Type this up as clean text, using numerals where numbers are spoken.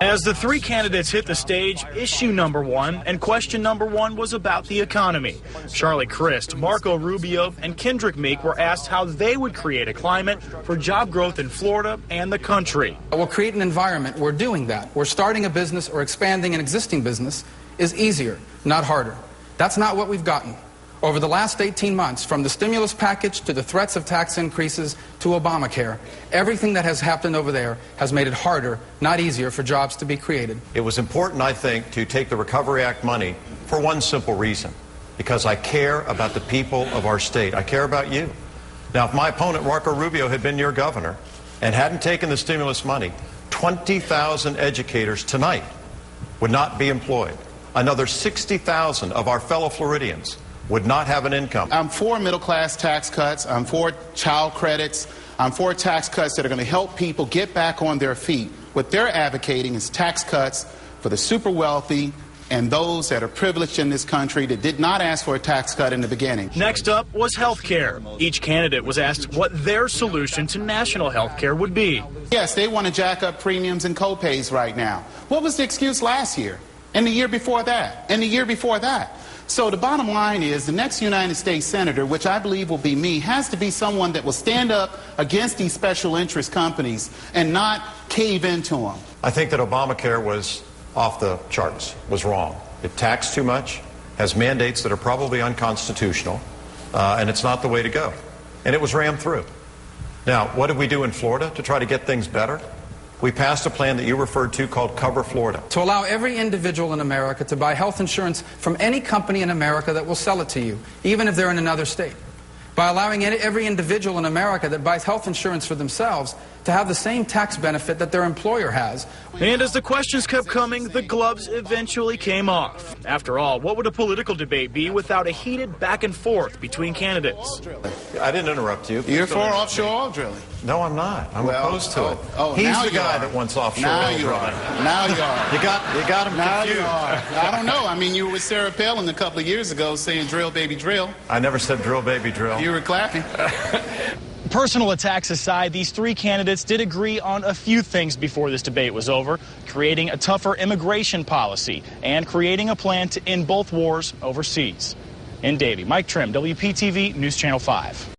As the three candidates hit the stage, issue number one and question number one was about the economy. Charlie Crist, Marco Rubio, and Kendrick Meek were asked how they would create a climate for job growth in Florida and the country. We'll create an environment where doing that, where starting a business or expanding an existing business is easier, not harder. That's not what we've gotten. Over the last 18 months, from the stimulus package to the threats of tax increases to Obamacare, everything that has happened over there has made it harder, not easier, for jobs to be created. It was important, I think, to take the Recovery Act money for one simple reason, because I care about the people of our state. I care about you. Now, if my opponent, Marco Rubio, had been your governor and hadn't taken the stimulus money, 20,000 educators tonight would not be employed. Another 60,000 of our fellow Floridians would not have an income. I'm for middle-class tax cuts. I'm for child credits. I'm for tax cuts that are going to help people get back on their feet. What they're advocating is tax cuts for the super wealthy and those that are privileged in this country that did not ask for a tax cut in the beginning. Next up was health care. Each candidate was asked what their solution to national health care would be. Yes, they want to jack up premiums and co-pays right now. What was the excuse last year? And the year before that? And the year before that? So the bottom line is the next United States Senator, which I believe will be me, has to be someone that will stand up against these special interest companies and not cave into them. I think that Obamacare was off the charts, was wrong. It taxed too much, has mandates that are probably unconstitutional, and it's not the way to go. And it was rammed through. Now, what did we do in Florida to try to get things better? We passed a plan that you referred to called Cover Florida. To allow every individual in America to buy health insurance from any company in America that will sell it to you, even if they're in another state. By allowing every individual in America that buys health insurance for themselves to have the same tax benefit that their employer has. And as the questions kept coming, the gloves eventually came off. After all, what would a political debate be without a heated back and forth between candidates? I didn't interrupt you. You're for offshore oil drilling? No, I'm not. I'm opposed to it. He's the guy that wants offshore oil drilling. Now you are. You got him now confused. You are. I don't know. I mean, you were with Sarah Palin a couple of years ago saying drill, baby, drill. I never said drill, baby, drill. You were clapping. Personal attacks aside, these three candidates did agree on a few things before this debate was over, creating a tougher immigration policy and creating a plan to end both wars overseas. In Davie, Mike Trim, WPTV News Channel 5.